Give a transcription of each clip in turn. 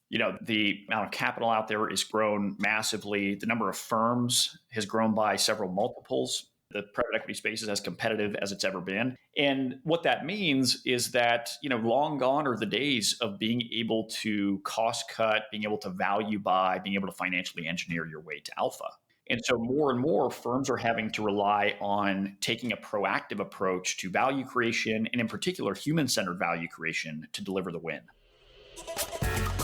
The amount of capital out there is grown massively. The number of firms has grown by several multiples. The private equity space is as competitive as it's ever been. And what that means is that, long gone are the days of being able to cost cut, being able to value buy, being able to financially engineer your way to alpha. And so more and more firms are having to rely on taking a proactive approach to value creation, and in particular, human-centered value creation to deliver the win.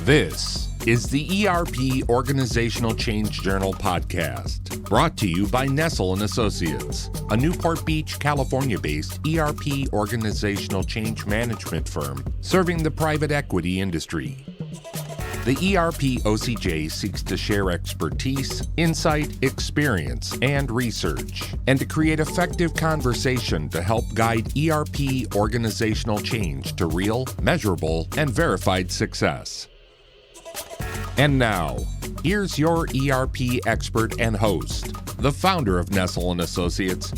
This is the ERP Organizational Change Journal podcast, brought to you by Nestle & Associates, a Newport Beach, California-based ERP organizational change management firm serving the private equity industry. The ERP OCJ seeks to share expertise, insight, experience, and research, and to create effective conversation to help guide ERP organizational change to real, measurable, and verified success. And now, here's your ERP expert and host, the founder of Nestle & Associates,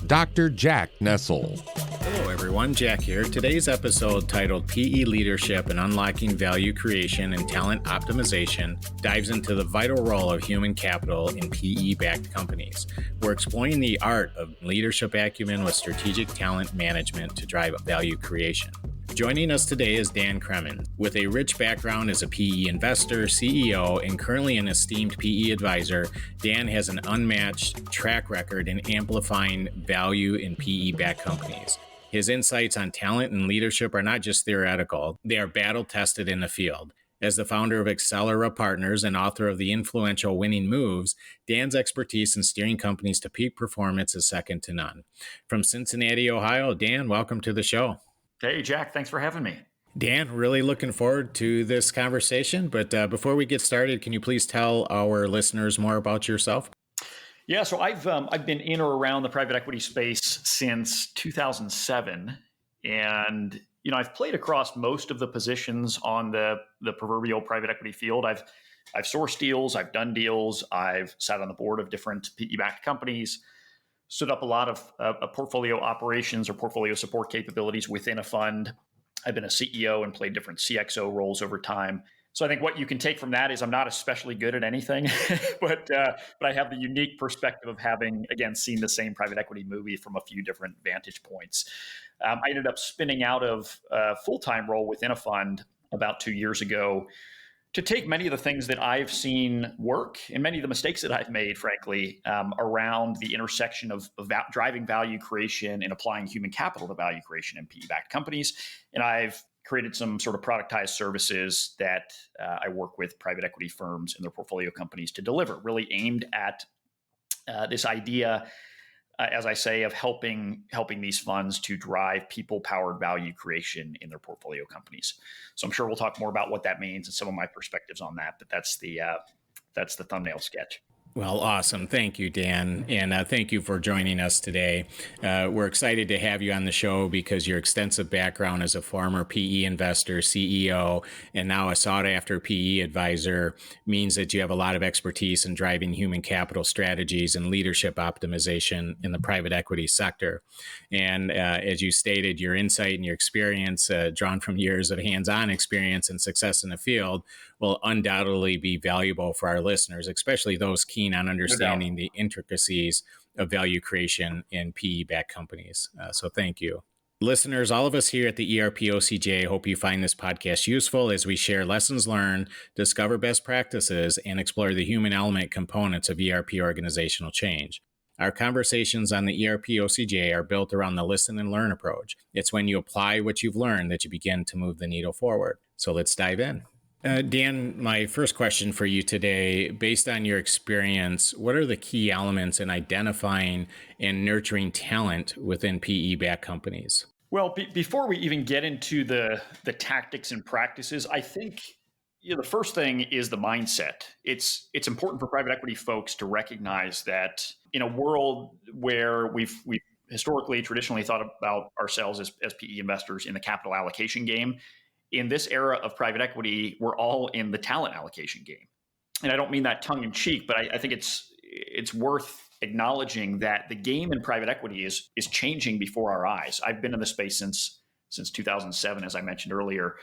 Dr. Jack Nestle. Hello everyone, Jack here. Today's episode, titled PE Leadership and Unlocking Value Creation and Talent Optimization, dives into the vital role of human capital in PE-backed companies. We're exploring the art of leadership acumen with strategic talent management to drive value creation. Joining us today is Dan Cremons. With a rich background as a PE investor, CEO, and currently an esteemed PE advisor, Dan has an unmatched track record in amplifying value in PE-backed companies. His insights on talent and leadership are not just theoretical, they are battle-tested in the field. As the founder of Accelera Partners and author of the influential Winning Moves, Dan's expertise in steering companies to peak performance is second to none. From Cincinnati, Ohio, Dan, welcome to the show. Hey, Jack, thanks for having me. Dan, really looking forward to this conversation. But before we get started, can you please tell our listeners more about yourself? Yeah, so I've been in or around the private equity space since 2007, and I've played across most of the positions on the proverbial private equity field. I've sourced deals, I've done deals, I've sat on the board of different PE-backed companies, stood up a lot of portfolio operations or portfolio support capabilities within a fund. I've been a CEO and played different CXO roles over time. So I think what you can take from that is I'm not especially good at anything, but I have the unique perspective of having, again, seen the same private equity movie from a few different vantage points. I ended up spinning out of a full-time role within a fund about 2 years ago to take many of the things that I've seen work and many of the mistakes that I've made, frankly, around the intersection of driving value creation and applying human capital to value creation in PE-backed companies. And I've created some sort of productized services that I work with private equity firms and their portfolio companies to deliver, really aimed at this idea, as I say, of helping these funds to drive people-powered value creation in their portfolio companies. So I'm sure we'll talk more about what that means and some of my perspectives on that, but that's the thumbnail sketch. Well, awesome. Thank you, Dan. And thank you for joining us today. We're excited to have you on the show because your extensive background as a former PE investor, CEO, and now a sought-after PE advisor means that you have a lot of expertise in driving human capital strategies and leadership optimization in the private equity sector. And as you stated, your insight and your experience, drawn from years of hands-on experience and success in the field, will undoubtedly be valuable for our listeners, especially those keen on understanding the intricacies of value creation in PE-backed companies. So thank you. Listeners, all of us here at the ERP OCJ hope you find this podcast useful as we share lessons learned, discover best practices, and explore the human element components of ERP organizational change. Our conversations on the ERP OCJ are built around the listen and learn approach. It's when you apply what you've learned that you begin to move the needle forward. So let's dive in. Dan, my first question for you today, based on your experience, what are the key elements in identifying and nurturing talent within PE-backed companies? Well, before we even get into the tactics and practices, I think the first thing is the mindset. It's important for private equity folks to recognize that in a world where we've historically, traditionally thought about ourselves as PE investors in the capital allocation game, in this era of private equity, we're all in the talent allocation game. And I don't mean that tongue in cheek, but I think it's worth acknowledging that the game in private equity is changing before our eyes. I've been in the space since 2007, as I mentioned earlier.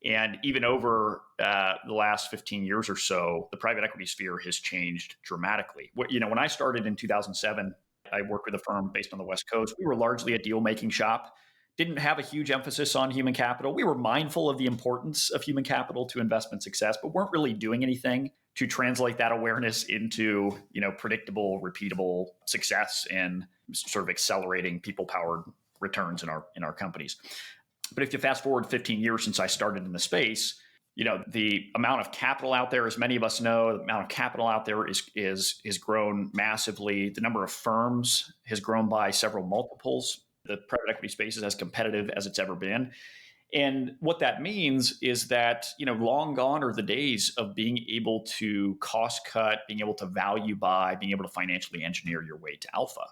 And even over the last 15 years or so, the private equity sphere has changed dramatically. When I started in 2007, I worked with a firm based on the West Coast. We were largely a deal-making shop, didn't have a huge emphasis on human capital. We were mindful of the importance of human capital to investment success, but weren't really doing anything to translate that awareness into, predictable, repeatable success and sort of accelerating people-powered returns in our companies. But if you fast forward 15 years since I started in the space, the amount of capital out there, as many of us know, the amount of capital out there is grown massively. The number of firms has grown by several multiples. The private equity space is as competitive as it's ever been. And what that means is that, long gone are the days of being able to cost cut, being able to value buy, being able to financially engineer your way to alpha.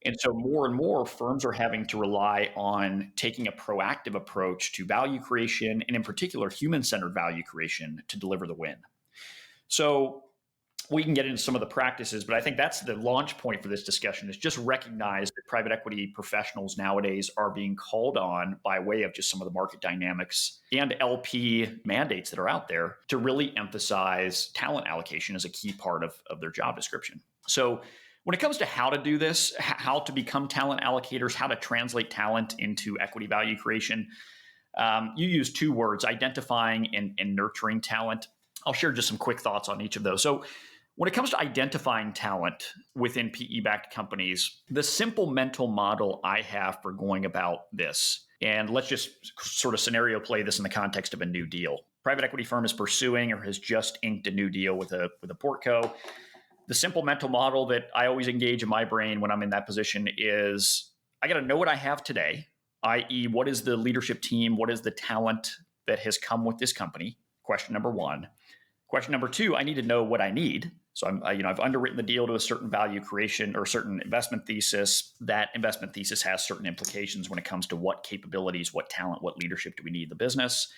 And so more and more firms are having to rely on taking a proactive approach to value creation, and in particular, human-centered value creation to deliver the win. So we can get into some of the practices, but I think that's the launch point for this discussion, is just recognize that private equity professionals nowadays are being called on by way of just some of the market dynamics and LP mandates that are out there to really emphasize talent allocation as a key part of their job description. So when it comes to how to do this, how to become talent allocators, how to translate talent into equity value creation, you use two words, identifying and nurturing talent. I'll share just some quick thoughts on each of those. So when it comes to identifying talent within PE-backed companies, the simple mental model I have for going about this, and let's just sort of scenario play this in the context of a new deal. Private equity firm is pursuing or has just inked a new deal with a portco. The simple mental model that I always engage in my brain when I'm in that position is I got to know what I have today, i.e., what is the leadership team, what is the talent that has come with this company? Question number one. Question number two, I need to know what I need. So I've underwritten the deal to a certain value creation or a certain investment thesis. That investment thesis has certain implications when it comes to what capabilities, what talent, what leadership do we need in the business.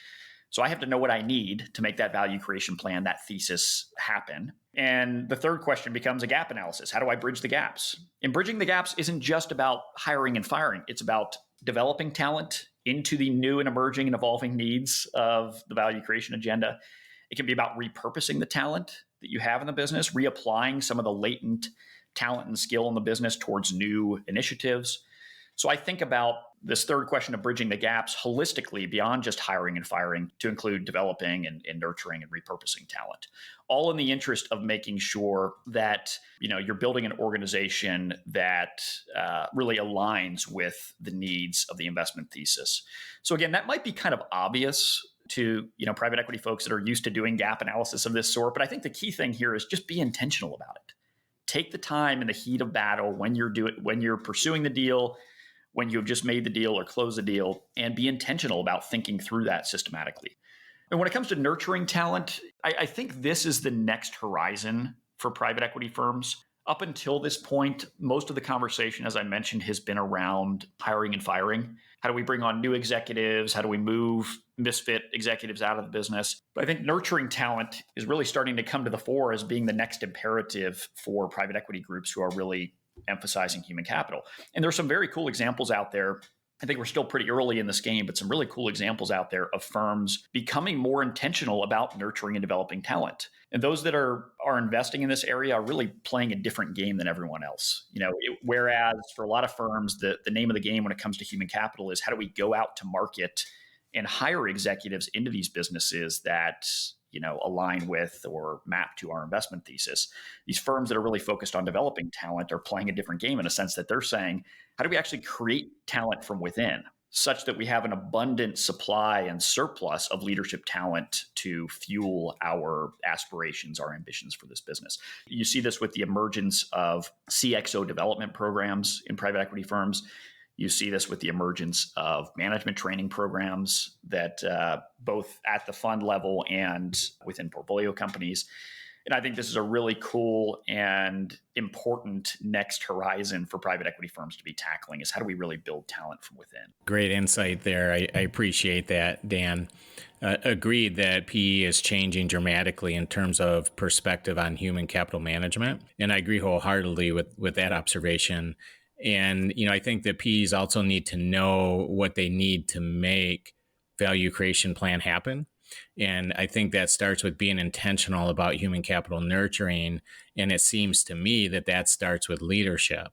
So I have to know what I need to make that value creation plan, that thesis happen. And the third question becomes a gap analysis. How do I bridge the gaps? And bridging the gaps isn't just about hiring and firing. It's about developing talent into the new and emerging and evolving needs of the value creation agenda. It can be about repurposing the talent that you have in the business, reapplying some of the latent talent and skill in the business towards new initiatives. So I think about this third question of bridging the gaps holistically beyond just hiring and firing to include developing and nurturing and repurposing talent, all in the interest of making sure that you're building an organization that really aligns with the needs of the investment thesis. So again, that might be kind of obvious to private equity folks that are used to doing gap analysis of this sort, but I think the key thing here is just be intentional about it. Take the time in the heat of battle when you're pursuing the deal, when you've just made the deal or closed the deal, and be intentional about thinking through that systematically. And when it comes to nurturing talent, I think this is the next horizon for private equity firms. Up until this point, most of the conversation, as I mentioned, has been around hiring and firing. How do we bring on new executives? How do we move misfit executives out of the business? But I think nurturing talent is really starting to come to the fore as being the next imperative for private equity groups who are really emphasizing human capital. And there's some very cool examples out there. I think we're still pretty early in this game, but some really cool examples out there of firms becoming more intentional about nurturing and developing talent. And those that are investing in this area are really playing a different game than everyone else. Whereas for a lot of firms, the name of the game when it comes to human capital is how do we go out to market and hire executives into these businesses that align with or map to our investment thesis. These firms that are really focused on developing talent are playing a different game in a sense that they're saying, how do we actually create talent from within such that we have an abundant supply and surplus of leadership talent to fuel our aspirations, our ambitions for this business? You see this with the emergence of CXO development programs in private equity firms. You see this with the emergence of management training programs that both at the fund level and within portfolio companies. And I think this is a really cool and important next horizon for private equity firms to be tackling is how do we really build talent from within? Great insight there. I appreciate that, Dan. Agreed that PE is changing dramatically in terms of perspective on human capital management. And I agree wholeheartedly with that observation. And, I think that PEs also need to know what they need to make value creation plan happen. And I think that starts with being intentional about human capital nurturing. And it seems to me that that starts with leadership.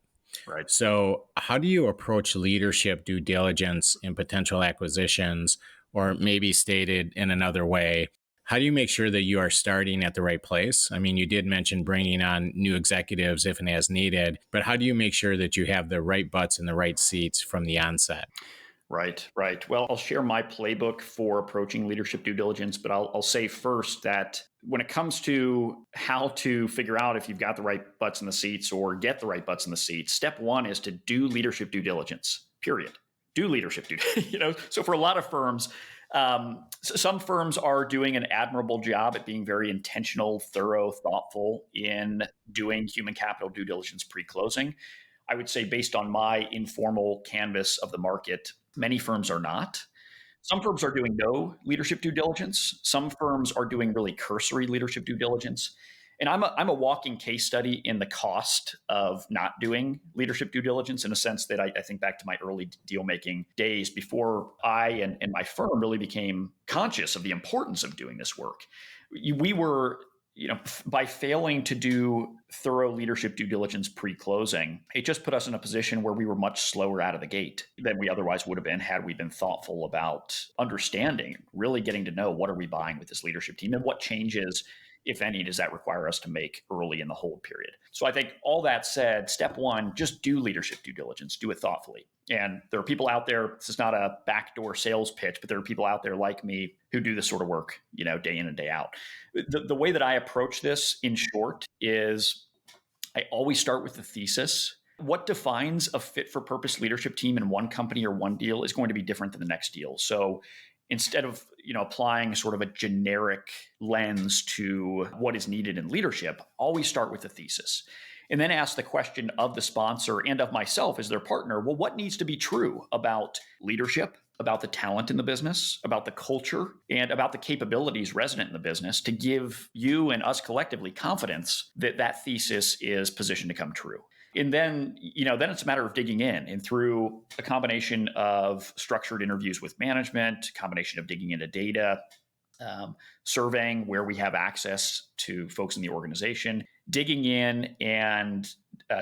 Right. So, how do you approach leadership due diligence in potential acquisitions? Or maybe stated in another way, how do you make sure that you are starting at the right place? I mean, you did mention bringing on new executives if and as needed, but how do you make sure that you have the right butts in the right seats from the onset? Right, right. Well, I'll share my playbook for approaching leadership due diligence, but I'll say first that when it comes to how to figure out if you've got the right butts in the seats or get the right butts in the seats, step one is to do leadership due diligence, period. Do leadership due, so for a lot of firms, some firms are doing an admirable job at being very intentional, thorough, thoughtful in doing human capital due diligence pre-closing. I would say, based on my informal canvas of the market, many firms are not. Some firms are doing no leadership due diligence. Some firms are doing really cursory leadership due diligence. And I'm a walking case study in the cost of not doing leadership due diligence, in a sense that I think back to my early deal making days before I and my firm really became conscious of the importance of doing this work. We were, by failing to do thorough leadership due diligence pre-closing, it just put us in a position where we were much slower out of the gate than we otherwise would have been had we been thoughtful about understanding, really getting to know what are we buying with this leadership team and what changes, if any, does that require us to make early in the hold period. So I think all that said, step one, just do leadership due diligence, do it thoughtfully. And there are people out there, this is not a backdoor sales pitch, but there are people out there like me who do this sort of work, day in and day out. The way that I approach this, in short, is I always start with the thesis. What defines a fit for purpose leadership team in one company or one deal is going to be different than the next deal. So instead of applying sort of a generic lens to what is needed in leadership, always start with the thesis. And then ask the question of the sponsor and of myself as their partner, well, what needs to be true about leadership, about the talent in the business, about the culture, and about the capabilities resident in the business to give you and us collectively confidence that that thesis is positioned to come true. And then, then it's a matter of digging in, and through a combination of structured interviews with management, combination of digging into data, surveying where we have access to folks in the organization, digging in and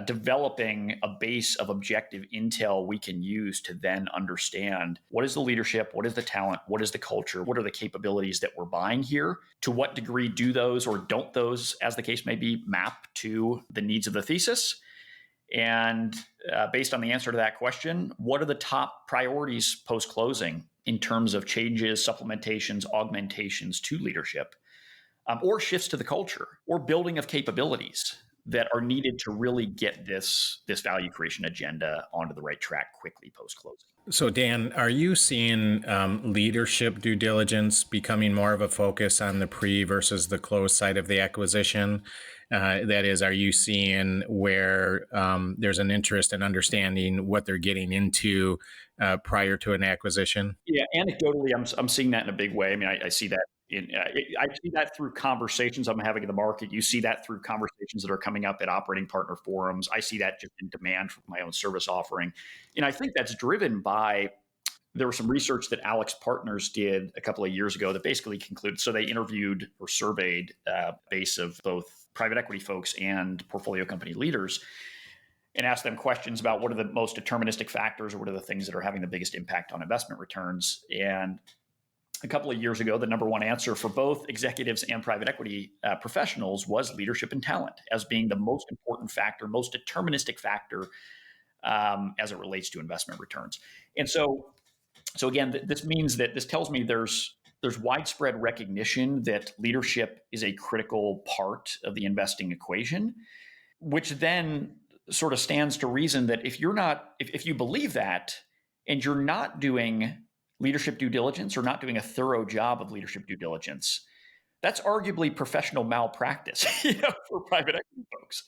developing a base of objective intel we can use to then understand what is the leadership, what is the talent, what is the culture, what are the capabilities that we're buying here, to what degree do those or don't those, as the case may be, map to the needs of the thesis. And based on the answer to that question, what are the top priorities post-closing in terms of changes, supplementations, augmentations to leadership, or shifts to the culture, or building of capabilities that are needed to really get this value creation agenda onto the right track quickly post-closing. So, Dan, are you seeing leadership due diligence becoming more of a focus on the pre versus the close side of the acquisition? That is, are you seeing where there's an interest in understanding what they're getting into prior to an acquisition? Yeah, anecdotally, I'm seeing that in a big way. I mean, I see that I see that through conversations I'm having in the market. You see that through conversations that are coming up at operating partner forums. I see that just in demand for my own service offering. And I think that's driven by, there was some research that AlixPartners did a couple of years ago that basically concluded, so they interviewed or surveyed a base of both private equity folks and portfolio company leaders and asked them questions about what are the most deterministic factors or what are the things that are having the biggest impact on investment returns. And a couple of years ago, the number one answer for both executives and private equity professionals was leadership and talent as being the most important factor, most deterministic factor as it relates to investment returns. And so again, this means that this tells me there's widespread recognition that leadership is a critical part of the investing equation, which then sort of stands to reason that if you believe that and you're not doing leadership due diligence or not doing a thorough job of leadership due diligence, that's arguably professional malpractice for private equity folks.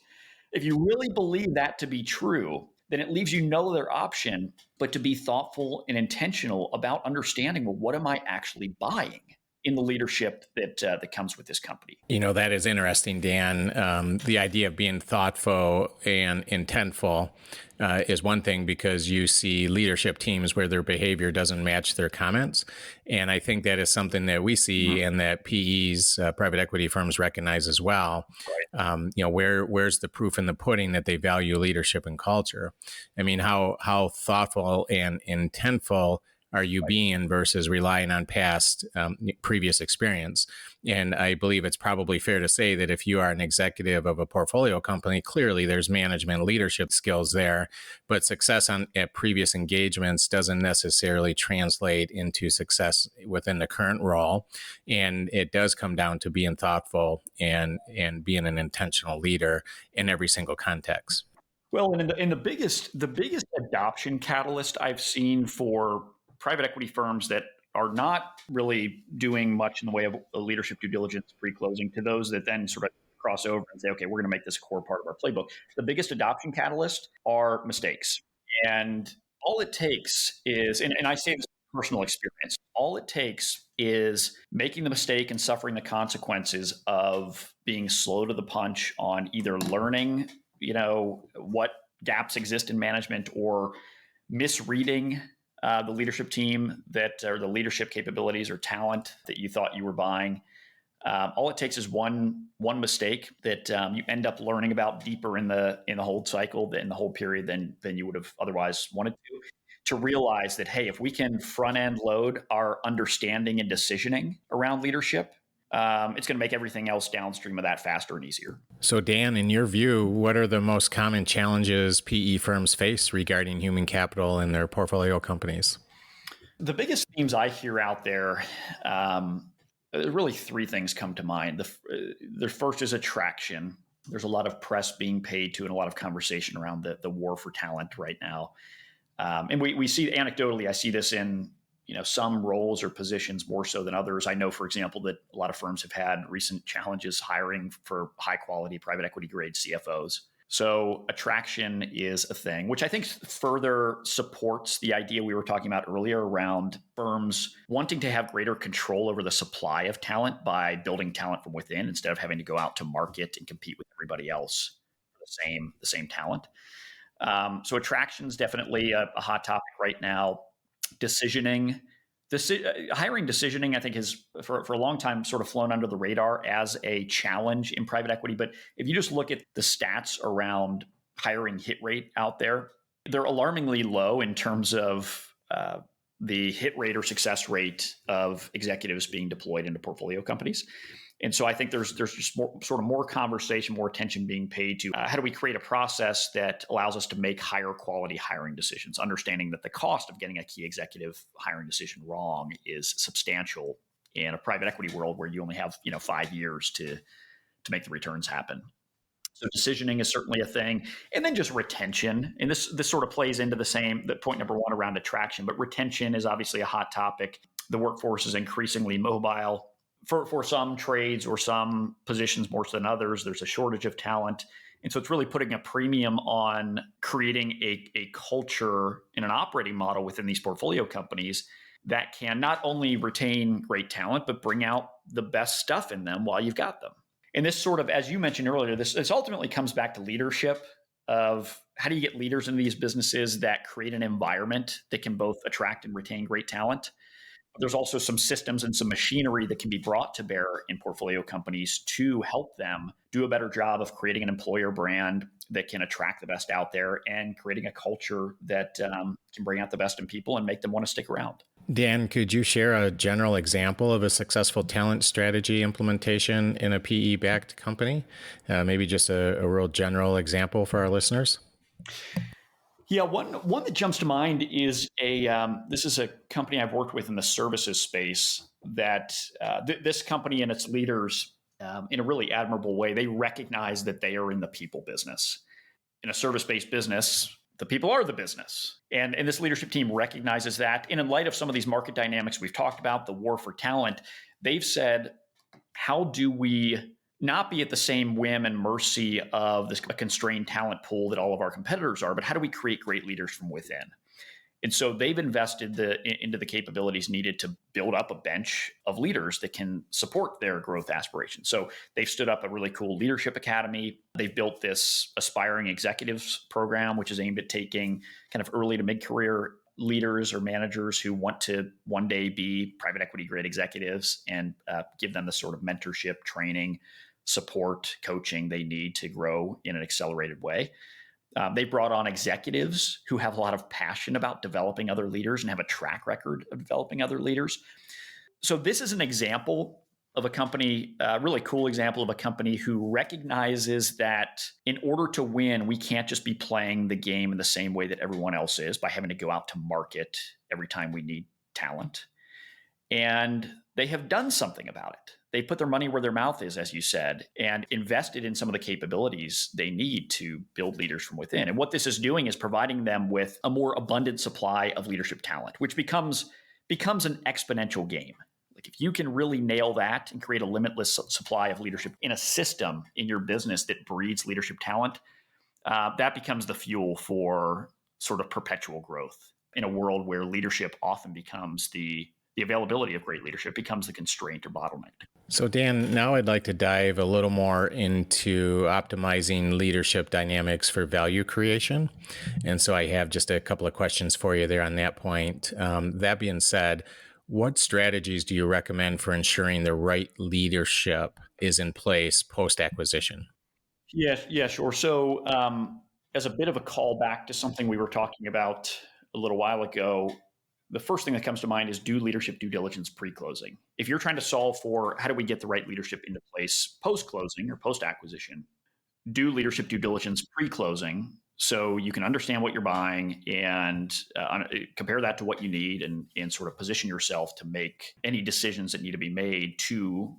If you really believe that to be true, then it leaves you no other option but to be thoughtful and intentional about understanding, well, what am I actually buying in the leadership that comes with this company. That is interesting, Dan. The idea of being thoughtful and intentful is one thing, because you see leadership teams where their behavior doesn't match their comments. And I think that is something that we see and that PEs, private equity firms, recognize as well. Right. Where's the proof in the pudding that they value leadership and culture? I mean, how thoughtful and intentful are you being versus relying on past previous experience? And I believe it's probably fair to say that if you are an executive of a portfolio company, clearly there's management leadership skills there, but success at previous engagements doesn't necessarily translate into success within the current role. And it does come down to being thoughtful and being an intentional leader in every single context. Well, and in the biggest adoption catalyst I've seen for private equity firms that are not really doing much in the way of leadership due diligence pre-closing, to those that then sort of cross over and say, okay, we're going to make this a core part of our playbook. The biggest adoption catalyst are mistakes. And all it takes is, and I say this from personal experience, all it takes is making the mistake and suffering the consequences of being slow to the punch on either learning, what gaps exist in management, or misreading the leadership team or the leadership capabilities or talent that you thought you were buying. All it takes is one mistake that you end up learning about deeper in the hold cycle, in the hold period than you would have otherwise wanted to realize that, hey, if we can front end load our understanding and decisioning around leadership, it's going to make everything else downstream of that faster and easier. So, Dan, in your view, what are the most common challenges PE firms face regarding human capital in their portfolio companies? The biggest themes I hear out there, really three things come to mind. The first is attraction. There's a lot of press being paid to and a lot of conversation around the war for talent right now. And we see anecdotally, I see this in some roles or positions more so than others. I know, for example, that a lot of firms have had recent challenges hiring for high quality private equity grade CFOs. So attraction is a thing, which I think further supports the idea we were talking about earlier around firms wanting to have greater control over the supply of talent by building talent from within instead of having to go out to market and compete with everybody else for the same talent. So attraction is definitely a hot topic right now. Hiring decisioning, I think, has for a long time sort of flown under the radar as a challenge in private equity. But if you just look at the stats around hiring hit rate out there, they're alarmingly low in terms of the hit rate or success rate of executives being deployed into portfolio companies. And so I think there's just more conversation, more attention being paid to how do we create a process that allows us to make higher quality hiring decisions, understanding that the cost of getting a key executive hiring decision wrong is substantial in a private equity world where you only have 5 years to make the returns happen. So decisioning is certainly a thing. And then just retention. And this sort of plays into the point number one around attraction, but retention is obviously a hot topic. The workforce is increasingly mobile. For some trades or some positions more so than others, there's a shortage of talent. And so it's really putting a premium on creating a culture and an operating model within these portfolio companies that can not only retain great talent, but bring out the best stuff in them while you've got them. And this sort of, as you mentioned earlier, this ultimately comes back to leadership of how do you get leaders into these businesses that create an environment that can both attract and retain great talent. There's also some systems and some machinery that can be brought to bear in portfolio companies to help them do a better job of creating an employer brand that can attract the best out there and creating a culture that can bring out the best in people and make them want to stick around. Dan, could you share a general example of a successful talent strategy implementation in a PE-backed company? Maybe just a real general example for our listeners? Yeah, one that jumps to mind is this is a company I've worked with in the services space that this company and its leaders, in a really admirable way, they recognize that they are in the people business. In a service-based business, the people are the business. And this leadership team recognizes that. And in light of some of these market dynamics we've talked about, the war for talent, they've said, how do we not be at the same whim and mercy of this constrained talent pool that all of our competitors are, but how do we create great leaders from within? And so they've invested into the capabilities needed to build up a bench of leaders that can support their growth aspirations. So they've stood up a really cool leadership academy. They've built this aspiring executives program, which is aimed at taking kind of early to mid-career leaders or managers who want to one day be private equity grade executives and give them the sort of mentorship, training, support, coaching they need to grow in an accelerated way. They brought on executives who have a lot of passion about developing other leaders and have a track record of developing other leaders. So this is an example of a company, a really cool example of a company who recognizes that in order to win, we can't just be playing the game in the same way that everyone else is by having to go out to market every time we need talent. And they have done something about it. They put their money where their mouth is, as you said, and invested in some of the capabilities they need to build leaders from within. And what this is doing is providing them with a more abundant supply of leadership talent, which becomes an exponential game. Like if you can really nail that and create a limitless supply of leadership in a system in your business that breeds leadership talent, that becomes the fuel for sort of perpetual growth in a world where leadership often becomes the availability of great leadership becomes the constraint or bottleneck. So Dan, now I'd like to dive a little more into optimizing leadership dynamics for value creation. And so I have just a couple of questions for you there on that point. That being said, what strategies do you recommend for ensuring the right leadership is in place post-acquisition? Yeah, sure. So as a bit of a callback to something we were talking about a little while ago, the first thing that comes to mind is do leadership due diligence pre-closing. If you're trying to solve for how do we get the right leadership into place post-closing or post-acquisition, do leadership due diligence pre-closing so you can understand what you're buying and compare that to what you need and sort of position yourself to make any decisions that need to be made to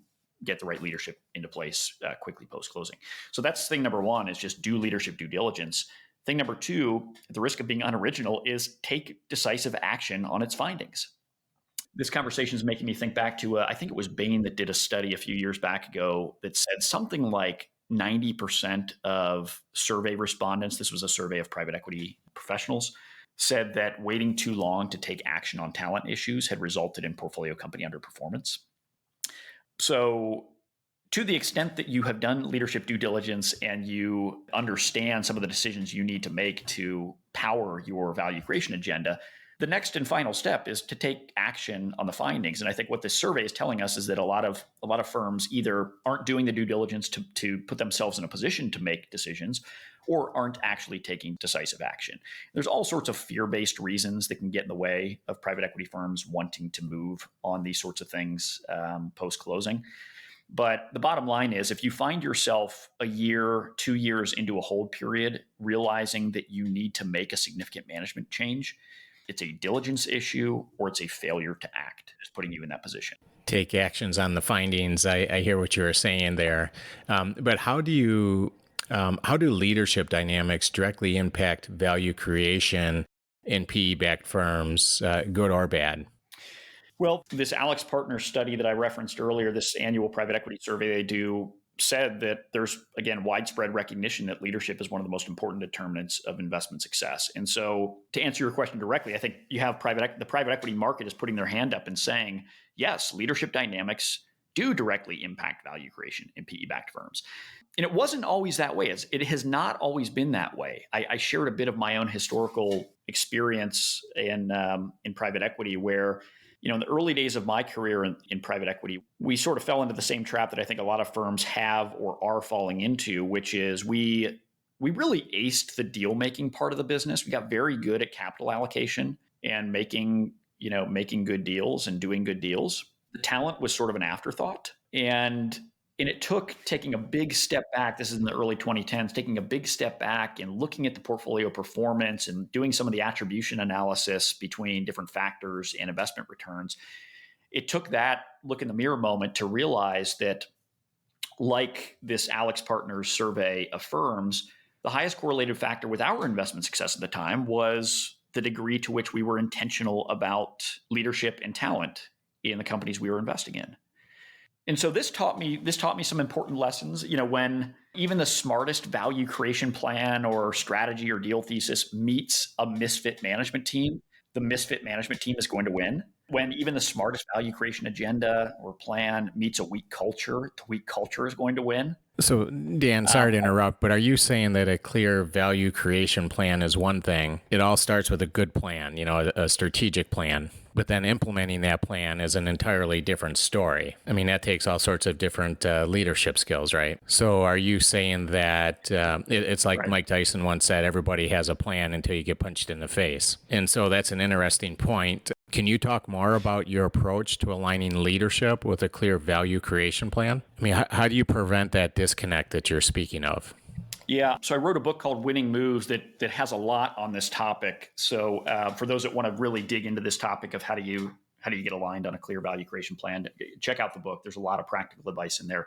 get the right leadership into place quickly post-closing. So that's thing number one, is just do leadership due diligence. Thing number two, at the risk of being unoriginal, is take decisive action on its findings. This conversation is making me think back to, I think it was Bain that did a study a few years back ago that said something like 90% of survey respondents, this was a survey of private equity professionals, said that waiting too long to take action on talent issues had resulted in portfolio company underperformance. So to the extent that you have done leadership due diligence and you understand some of the decisions you need to make to power your value creation agenda, the next and final step is to take action on the findings. And I think what this survey is telling us is that a lot of firms either aren't doing the due diligence to put themselves in a position to make decisions, or aren't actually taking decisive action. There's all sorts of fear-based reasons that can get in the way of private equity firms wanting to move on these sorts of things post-closing. But the bottom line is, if you find yourself a year, 2 years into a hold period, realizing that you need to make a significant management change, it's a diligence issue or it's a failure to act is putting you in that position. Take actions on the findings. I hear what you were saying there. But how do leadership dynamics directly impact value creation in PE-backed firms, good or bad? Well, this Alex Partners study that I referenced earlier, this annual private equity survey they do, said that there's, again, widespread recognition that leadership is one of the most important determinants of investment success. And so to answer your question directly, I think you have the private equity market is putting their hand up and saying, yes, leadership dynamics do directly impact value creation in PE-backed firms. And it wasn't always that way. It has not always been that way. I shared a bit of my own historical experience in private equity where, in the early days of my career in private equity, we sort of fell into the same trap that I think a lot of firms have or are falling into, which is we really aced the deal-making part of the business. We got very good at capital allocation and making good deals and doing good deals. The talent was sort of an afterthought. And it took taking a big step back. This is in the early 2010s, taking a big step back and looking at the portfolio performance and doing some of the attribution analysis between different factors and investment returns. It took that look in the mirror moment to realize that, like this Alex Partners survey affirms, the highest correlated factor with our investment success at the time was the degree to which we were intentional about leadership and talent in the companies we were investing in. And so this taught me some important lessons. When even the smartest value creation plan or strategy or deal thesis meets a misfit management team, the misfit management team is going to win. When even the smartest value creation agenda or plan meets a weak culture, the weak culture is going to win. So, Dan, sorry to interrupt, but are you saying that a clear value creation plan is one thing? It all starts with a good plan, a strategic plan, but then implementing that plan is an entirely different story. I mean, that takes all sorts of different leadership skills, right? So are you saying that it's like Right. Mike Tyson once said, everybody has a plan until you get punched in the face? And so that's an interesting point. Can you talk more about your approach to aligning leadership with a clear value creation plan? I mean, how do you prevent that disconnect that you're speaking of? Yeah. So I wrote a book called Winning Moves that has a lot on this topic. So for those that want to really dig into this topic of how do you get aligned on a clear value creation plan, check out the book. There's a lot of practical advice in there.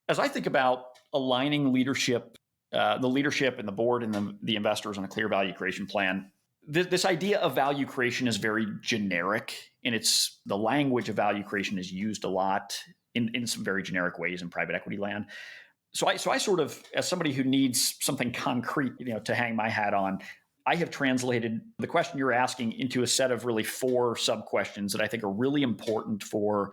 As I think about aligning leadership, the leadership and the board and the investors on a clear value creation plan, this idea of value creation is very generic, and it's the language of value creation is used a lot in some very generic ways in private equity land. So I sort of, as somebody who needs something concrete, to hang my hat on, I have translated the question you're asking into a set of really 4 sub questions that I think are really important for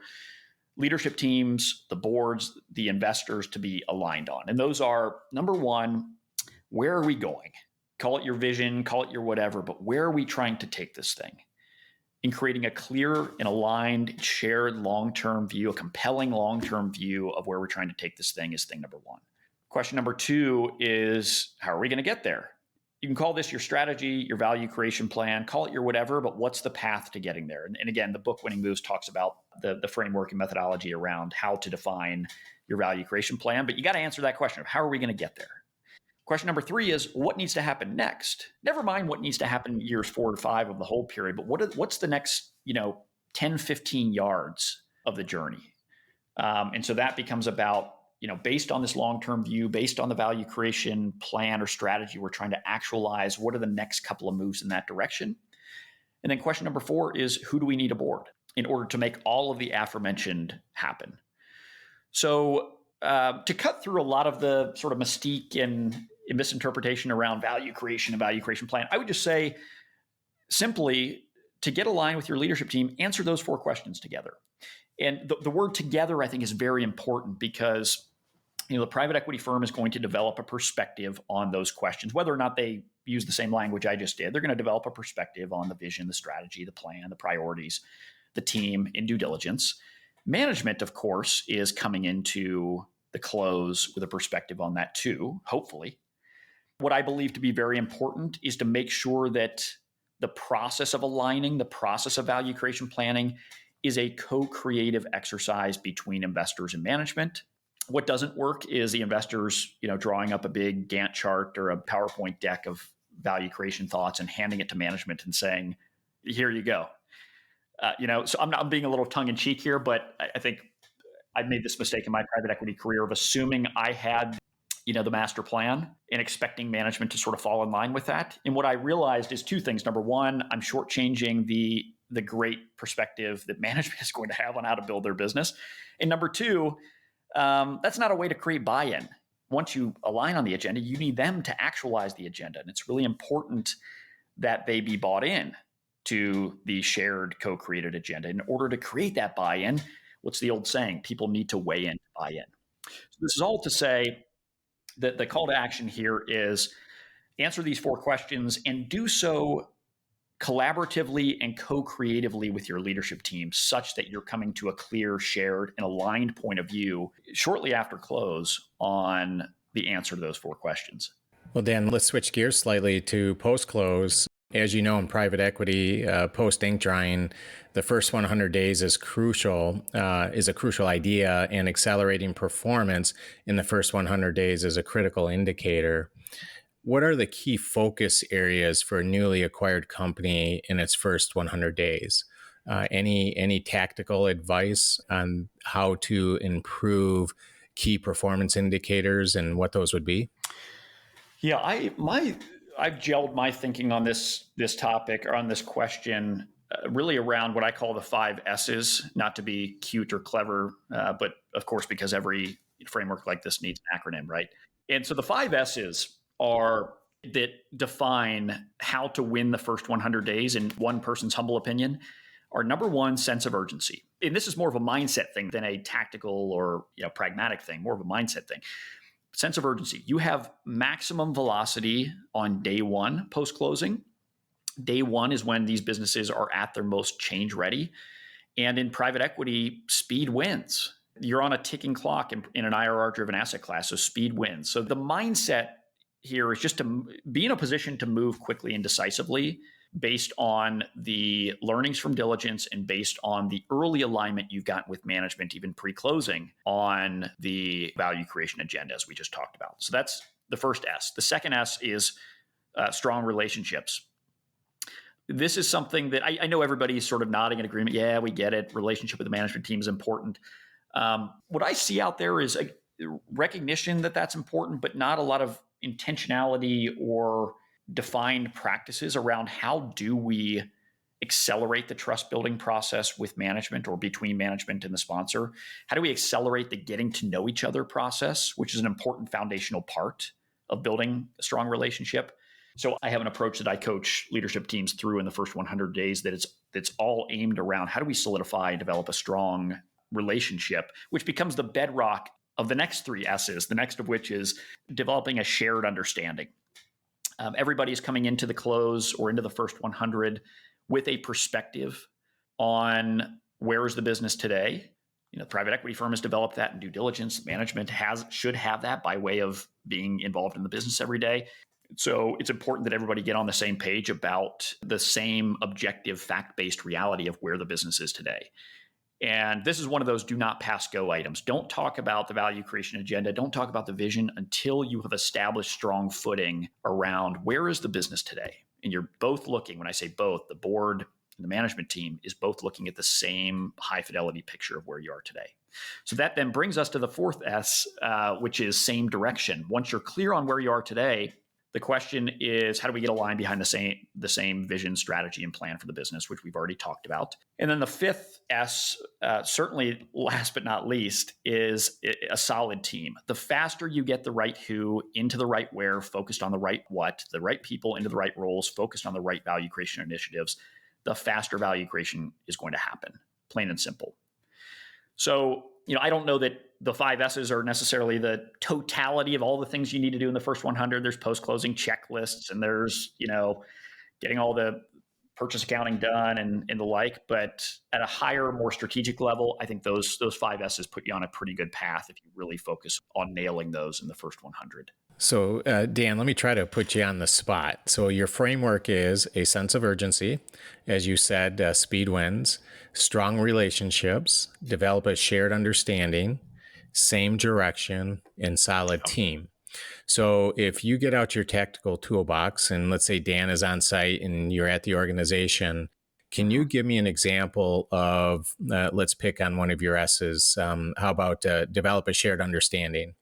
leadership teams, the boards, the investors to be aligned on. And those are, number 1, where are we going? Call it your vision, call it your whatever, but where are we trying to take this thing? In creating a clear and aligned, shared long-term view, a compelling long-term view of where we're trying to take this thing is thing number 1. Question number 2 is, how are we going to get there? You can call this your strategy, your value creation plan, call it your whatever, but what's the path to getting there? And again, the book Winning Moves talks about the framework and methodology around how to define your value creation plan, but you got to answer that question of how are we going to get there? Question number 3 is, what needs to happen next? Never mind what needs to happen years 4 to 5 of the whole period, but what's the next 10, 15 yards of the journey? And so that becomes about, based on this long-term view, based on the value creation plan or strategy we're trying to actualize, what are the next couple of moves in that direction? And then question number 4 is, who do we need aboard in order to make all of the aforementioned happen? So to cut through a lot of the sort of mystique and misinterpretation around value creation and value creation plan, I would just say simply, to get aligned with your leadership team, answer those 4 questions together. And the word together, I think, is very important because the private equity firm is going to develop a perspective on those questions, whether or not they use the same language I just did. They're going to develop a perspective on the vision, the strategy, the plan, the priorities, the team in due diligence. Management, of course, is coming into the close with a perspective on that too, hopefully. What I believe to be very important is to make sure that the process of aligning, the process of value creation planning is a co-creative exercise between investors and management. What doesn't work is the investors, drawing up a big Gantt chart or a PowerPoint deck of value creation thoughts and handing it to management and saying, here you go. So I'm being a little tongue in cheek here, but I think I made this mistake in my private equity career of assuming I had the master plan and expecting management to sort of fall in line with that. And what I realized is 2 things. Number 1, I'm shortchanging the great perspective that management is going to have on how to build their business. And number 2, that's not a way to create buy-in. Once you align on the agenda, you need them to actualize the agenda. And it's really important that they be bought in to the shared co-created agenda. In order to create that buy-in, what's the old saying? People need to weigh in to buy in. So this is all to say that the call to action here is answer these 4 questions and do so collaboratively and co-creatively with your leadership team such that you're coming to a clear, shared, and aligned point of view shortly after close on the answer to those 4 questions. Well, Dan, let's switch gears slightly to post-close. As you know, in private equity, post-ink drying, the first 100 days is a crucial idea, and accelerating performance in the first 100 days is a critical indicator. What are the key focus areas for a newly acquired company in its first 100 days? Any tactical advice on how to improve key performance indicators and what those would be? Yeah, I've gelled my thinking on this topic or on this question really around what I call the 5 S's, not to be cute or clever, but of course, because every framework like this needs an acronym, right? And so the 5 S's are that define how to win the first 100 days, in one person's humble opinion, are number one, sense of urgency. And this is more of a mindset thing than a tactical or pragmatic thing, more of a mindset thing. Sense of urgency. You have maximum velocity on day one post-closing. Day one is when these businesses are at their most change ready. And in private equity, speed wins. You're on a ticking clock in an IRR-driven asset class, so speed wins. So the mindset here is just to be in a position to move quickly and decisively based on the learnings from diligence and based on the early alignment you've gotten with management, even pre-closing, on the value creation agenda, as we just talked about. So that's the first S. The second S is strong relationships. This is something that I know everybody's sort of nodding in agreement. Yeah, we get it. Relationship with the management team is important. What I see out there is a recognition that that's important, but not a lot of intentionality or defined practices around how do we accelerate the trust building process with management or between management and the sponsor? How do we accelerate the getting to know each other process, which is an important foundational part of building a strong relationship? So I have an approach that I coach leadership teams through in the first 100 days that's all aimed around how do we solidify and develop a strong relationship, which becomes the bedrock of the next three S's, the next of which is developing a shared understanding. Everybody's coming into the close or into the first 100 with a perspective on where is the business today. The private equity firm has developed that in due diligence. Management should have that by way of being involved in the business every day. So it's important that everybody get on the same page about the same objective, fact-based reality of where the business is today. And this is one of those do not pass go items. Don't talk about the value creation agenda. Don't talk about the vision until you have established strong footing around where is the business today. And you're both looking, when I say both, the board and the management team is both looking at the same high fidelity picture of where you are today. So that then brings us to the fourth S, which is same direction. Once you're clear on where you are today, the question is, how do we get aligned behind the same vision, strategy, and plan for the business, which we've already talked about. And then the fifth S, certainly last but not least, is a solid team. The faster you get the right who into the right where, focused on the right what, the right people into the right roles, focused on the right value creation initiatives, the faster value creation is going to happen, plain and simple. So, I don't know that the 5 S's are necessarily the totality of all the things you need to do in the first 100. There's post-closing checklists and there's, getting all the purchase accounting done and the like. But at a higher, more strategic level, I think those 5 S's put you on a pretty good path if you really focus on nailing those in the first 100. So, Dan, let me try to put you on the spot. So your framework is a sense of urgency. As you said, speed wins, strong relationships, develop a shared understanding, same direction, and solid team. So if you get out your tactical toolbox and let's say Dan is on site and you're at the organization, can you give me an example of, let's pick on one of your S's. How about develop a shared understanding?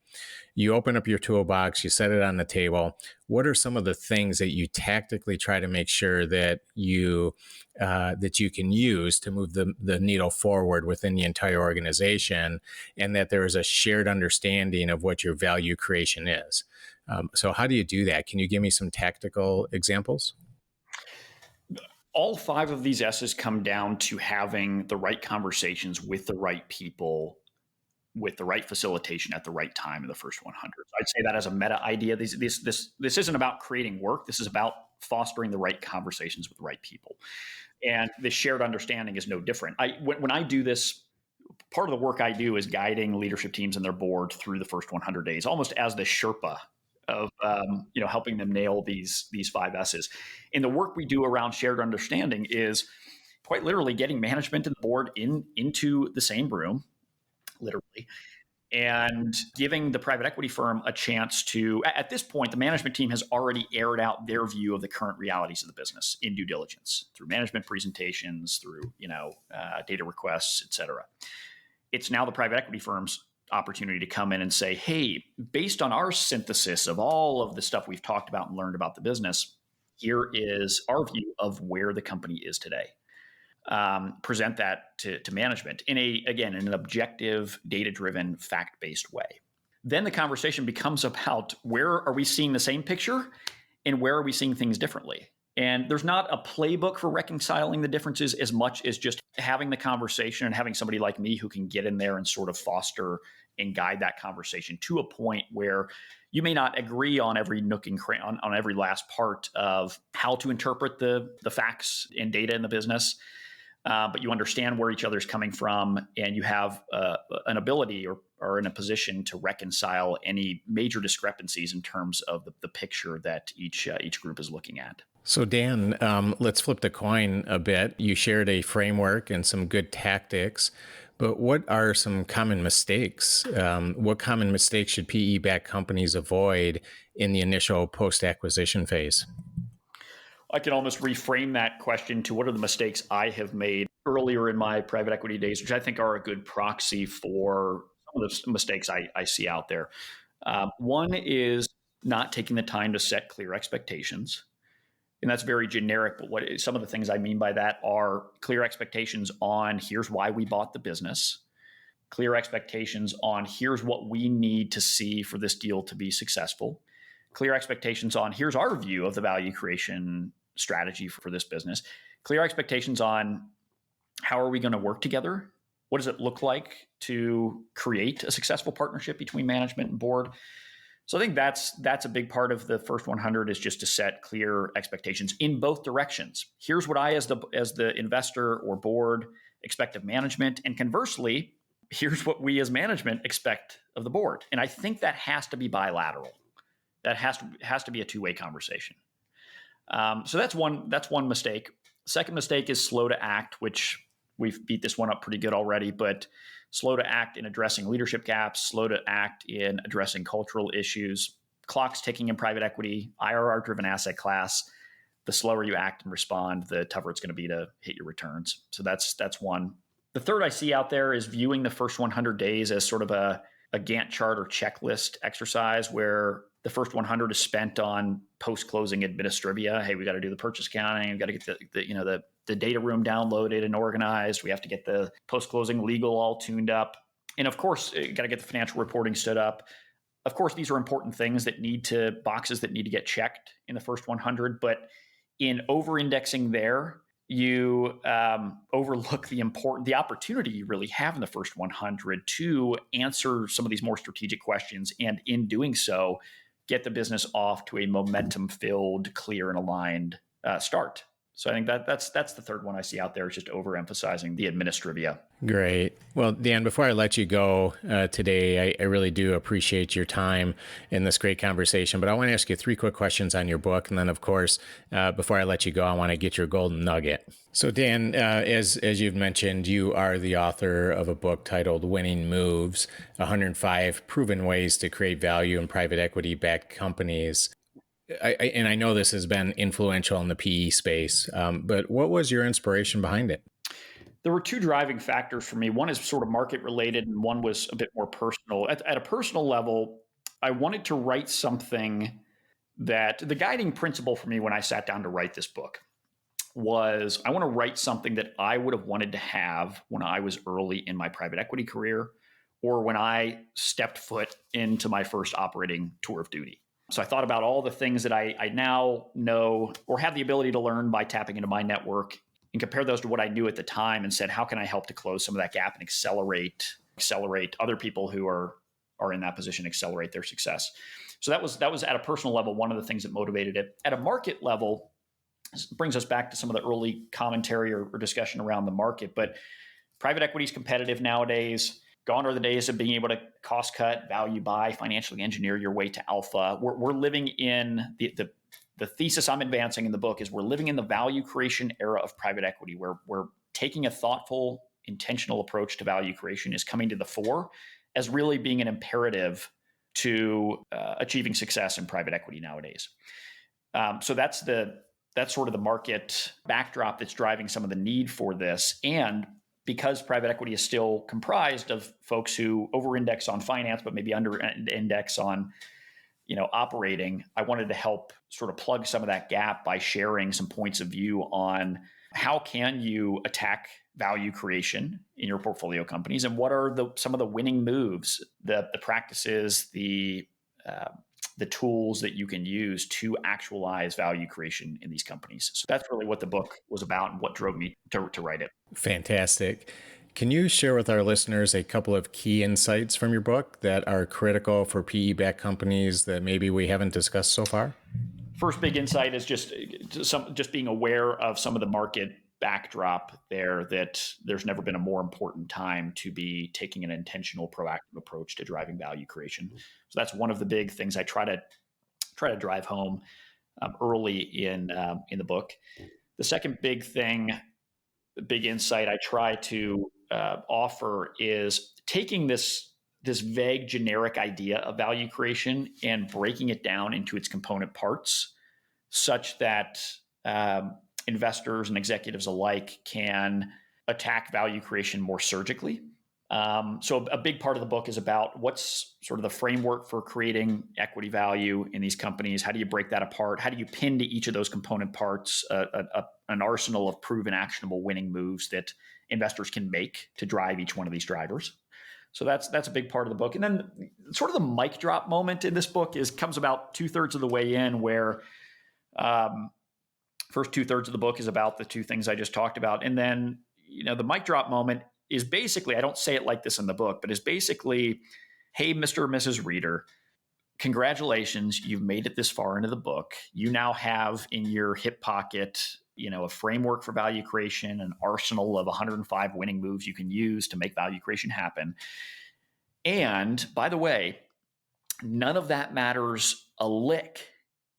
You open up your toolbox, you set it on the table. What are some of the things that you tactically try to make sure that you can use to move the needle forward within the entire organization, and that there is a shared understanding of what your value creation is? So how do you do that? Can you give me some tactical examples? All 5 of these S's come down to having the right conversations with the right people, with the right facilitation at the right time in the first 100. So I'd say that as a meta idea. This isn't about creating work. This is about fostering the right conversations with the right people. And the shared understanding is no different. When I do this, part of the work I do is guiding leadership teams and their board through the first 100 days, almost as the Sherpa of helping them nail these 5 S's. And the work we do around shared understanding is quite literally getting management and the board into the same room, literally, and giving the private equity firm a chance to, at this point, the management team has already aired out their view of the current realities of the business in due diligence through management presentations, through, data requests, et cetera. It's now the private equity firm's opportunity to come in and say, hey, based on our synthesis of all of the stuff we've talked about and learned about the business, here is our view of where the company is today. Present that to management in an objective, data-driven, fact-based way. Then the conversation becomes about where are we seeing the same picture and where are we seeing things differently? And there's not a playbook for reconciling the differences as much as just having the conversation and having somebody like me who can get in there and sort of foster and guide that conversation to a point where you may not agree on every nook and cranny, on every last part of how to interpret the facts and data in the business, but you understand where each other's coming from, and you have an ability or are in a position to reconcile any major discrepancies in terms of the picture that each group is looking at. So Dan, let's flip the coin a bit. You shared a framework and some good tactics, but what are some common mistakes? What common mistakes should PE-backed companies avoid in the initial post-acquisition phase? I can almost reframe that question to what are the mistakes I have made earlier in my private equity days, which I think are a good proxy for some of the mistakes I see out there. One is not taking the time to set clear expectations. And that's very generic, but some of the things I mean by that are clear expectations on here's why we bought the business, clear expectations on here's what we need to see for this deal to be successful, clear expectations on here's our view of the value creation strategy for this business, clear expectations on how are we going to work together, what does it look like to create a successful partnership between management and board. So I think that's a big part of the first 100 is just to set clear expectations in both directions. Here's what I, as the investor or board, expect of management, and conversely, here's what we as management expect of the board. And I think that has to be bilateral. That has to be a two-way conversation. So that's one mistake. Second mistake is slow to act, which we've beat this one up pretty good already, but slow to act in addressing leadership gaps, slow to act in addressing cultural issues. Clock's ticking in private equity, IRR-driven asset class. The slower you act and respond, the tougher it's going to be to hit your returns. So that's one. The third I see out there is viewing the first 100 days as sort of a Gantt chart or checklist exercise where the first 100 is spent on post-closing administrivia. Hey, we got to do the purchase accounting. We got to get the data room downloaded and organized. We have to get the post-closing legal all tuned up. And of course, you got to get the financial reporting stood up. Of course, these are important things boxes that need to get checked in the first 100. But in over-indexing there, you overlook the opportunity you really have in the first 100 to answer some of these more strategic questions. And in doing so, get the business off to a momentum-filled, clear, and aligned start. So I think that's the third one I see out there is just overemphasizing the administrivia. Great. Well, Dan, before I let you go today, I really do appreciate your time in this great conversation, but I want to ask you 3 quick questions on your book. And then, of course, before I let you go, I want to get your golden nugget. So, Dan, as you've mentioned, you are the author of a book titled Winning Moves, 105 Proven Ways to Create Value in Private Equity-Backed Companies. And I know this has been influential in the PE space, but what was your inspiration behind it? There were 2 driving factors for me. One is sort of market related, and one was a bit more personal. At a personal level, I wanted to write something that the guiding principle for me when I sat down to write this book was I want to write something that I would have wanted to have when I was early in my private equity career or when I stepped foot into my first operating tour of duty. So I thought about all the things that I now know or have the ability to learn by tapping into my network and compare those to what I knew at the time and said, how can I help to close some of that gap and accelerate other people who are in that position, accelerate their success. So that was at a personal level, one of the things that motivated it. At a market level, this brings us back to some of the early commentary or discussion around the market, but private equity is competitive nowadays. Gone are the days of being able to cost cut, value buy, financially engineer your way to alpha. We're living in the thesis I'm advancing in the book is we're living in the value creation era of private equity, where we're taking a thoughtful, intentional approach to value creation is coming to the fore as really being an imperative to achieving success in private equity nowadays. So that's sort of the market backdrop that's driving some of the need for this. And because private equity is still comprised of folks who over-index on finance, but maybe under-index on operating, I wanted to help sort of plug some of that gap by sharing some points of view on how can you attack value creation in your portfolio companies and what are some of the winning moves, the practices, the the tools that you can use to actualize value creation in these companies. So that's really what the book was about and what drove me to write it. Fantastic. Can you share with our listeners a couple of key insights from your book that are critical for PE-backed companies that maybe we haven't discussed so far? First big insight is just being aware of some of the market backdrop there, that there's never been a more important time to be taking an intentional, proactive approach to driving value creation. So that's one of the big things I try to drive home early in the book. The second big insight I try to offer is taking this vague generic idea of value creation and breaking it down into its component parts, such that investors and executives alike can attack value creation more surgically. So a big part of the book is about what's sort of the framework for creating equity value in these companies. How do you break that apart? How do you pin to each of those component parts an arsenal of proven, actionable winning moves that investors can make to drive each one of these drivers? So that's a big part of the book. And then sort of the mic drop moment in this book comes about 2/3 of the way in, where first 2/3 of the book is about the two things I just talked about. And then, the mic drop moment is basically, I don't say it like this in the book, but is basically, hey, Mr. or Mrs. Reader, congratulations, you've made it this far into the book. You now have in your hip pocket, a framework for value creation, an arsenal of 105 winning moves you can use to make value creation happen. And by the way, none of that matters a lick.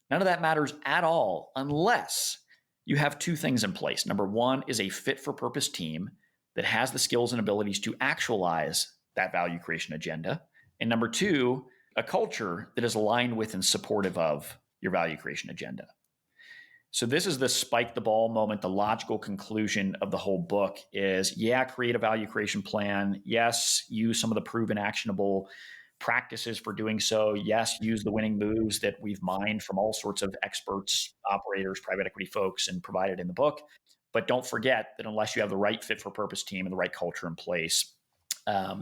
None of that matters at all unless you have two things in place. Number one is a fit for purpose team that has the skills and abilities to actualize that value creation agenda. And number two, a culture that is aligned with and supportive of your value creation agenda. So this is the spike the ball moment. The logical conclusion of the whole book is, create a value creation plan. Yes, use some of the proven actionable practices for doing so. Yes, use the winning moves that we've mined from all sorts of experts, operators, private equity folks, and provided in the book. But don't forget that unless you have the right fit for purpose team and the right culture in place,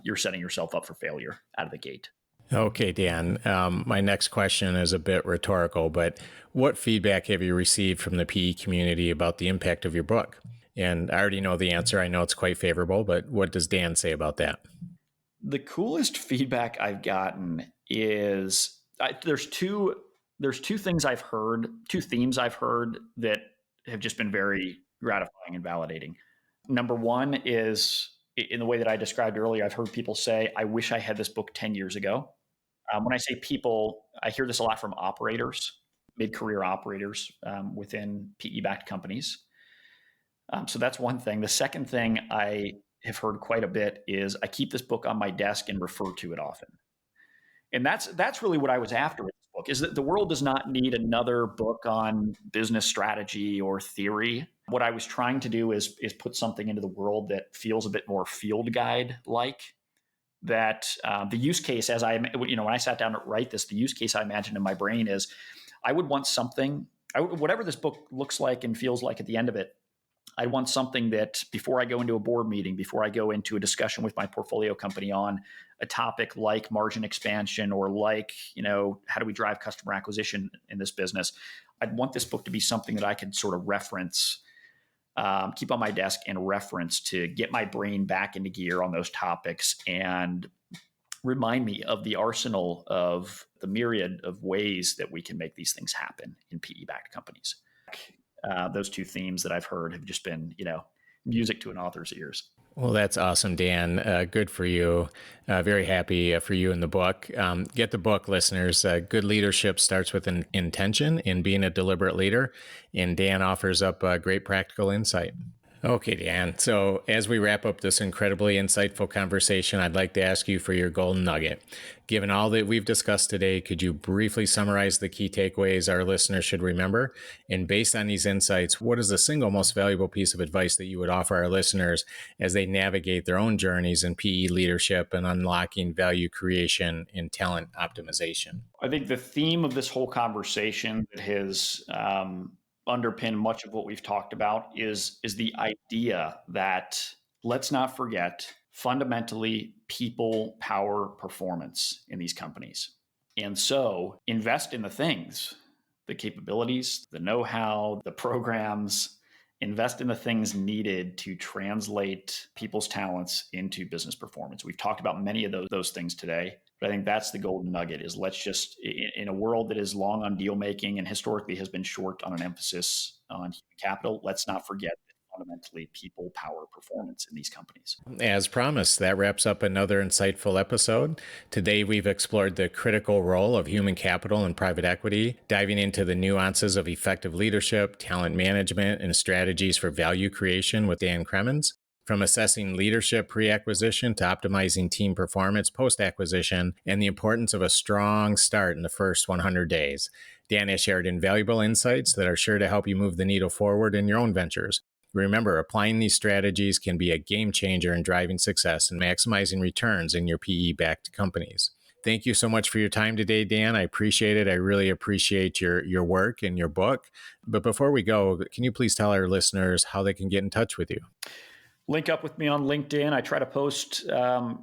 you're setting yourself up for failure out of the gate. Okay, Dan. My next question is a bit rhetorical, but what feedback have you received from the PE community about the impact of your book? And I already know the answer. I know it's quite favorable, but what does Dan say about that? The coolest feedback I've gotten is there's two things I've heard, two themes I've heard that have just been very gratifying and validating. Number one is, in the way that I described earlier, I've heard people say, I wish I had this book 10 years ago. When I say people, I hear this a lot from operators, mid-career operators within PE-backed companies. So that's one thing. The second thing I have heard quite a bit is, I keep this book on my desk and refer to it often. And that's really what I was after with this book, is that the world does not need another book on business strategy or theory. What I was trying to do is put something into the world that feels a bit more field guide-like. That the use case, when I sat down to write this, the use case I imagined in my brain is, I would want something, whatever this book looks like and feels like at the end of it, I want something that before I go into a board meeting, before I go into a discussion with my portfolio company on a topic like margin expansion or like, how do we drive customer acquisition in this business, I'd want this book to be something that I could sort of reference, keep on my desk and reference to get my brain back into gear on those topics and remind me of the arsenal of the myriad of ways that we can make these things happen in PE-backed companies. Those two themes that I've heard have just been, music to an author's ears. Well, that's awesome, Dan. Good for you. Very happy for you in the book. Get the book, listeners. Good leadership starts with an intention in being a deliberate leader. And Dan offers up great practical insight. Okay, Dan. So as we wrap up this incredibly insightful conversation, I'd like to ask you for your golden nugget. Given all that we've discussed today, could you briefly summarize the key takeaways our listeners should remember? And based on these insights, what is the single most valuable piece of advice that you would offer our listeners as they navigate their own journeys in PE leadership and unlocking value creation and talent optimization? I think the theme of this whole conversation that has underpin much of what we've talked about is the idea that, let's not forget, fundamentally, people power performance in these companies. And so invest in the things, the capabilities, the know-how, the programs, invest in the things needed to translate people's talents into business performance. We've talked about many of those things today, but I think that's the golden nugget is let's just, in a world that is long on deal making and historically has been short on an emphasis on human capital, let's not forget that fundamentally people power performance in these companies. As promised, that wraps up another insightful episode. Today, we've explored the critical role of human capital in private equity, diving into the nuances of effective leadership, talent management, and strategies for value creation with Dan Cremons. From assessing leadership pre-acquisition to optimizing team performance post-acquisition, and the importance of a strong start in the first 100 days. Dan has shared invaluable insights that are sure to help you move the needle forward in your own ventures. Remember, applying these strategies can be a game changer in driving success and maximizing returns in your PE-backed companies. Thank you so much for your time today, Dan. I appreciate it. I really appreciate your work and your book. But before we go, can you please tell our listeners how they can get in touch with you? Link up with me on LinkedIn. I try to post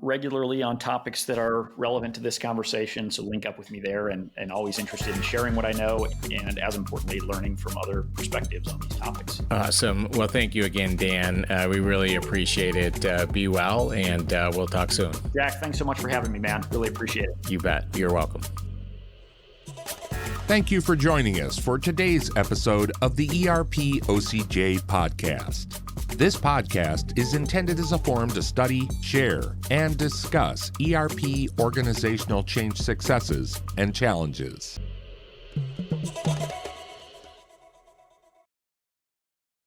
regularly on topics that are relevant to this conversation. So link up with me there, and always interested in sharing what I know and, as importantly, learning from other perspectives on these topics. Awesome. Well, thank you again, Dan. We really appreciate it. Be well, and we'll talk soon. Jack, thanks so much for having me, man. Really appreciate it. You bet. You're welcome. Thank you for joining us for today's episode of the ERP OCJ podcast. This podcast is intended as a forum to study, share, and discuss ERP organizational change successes and challenges.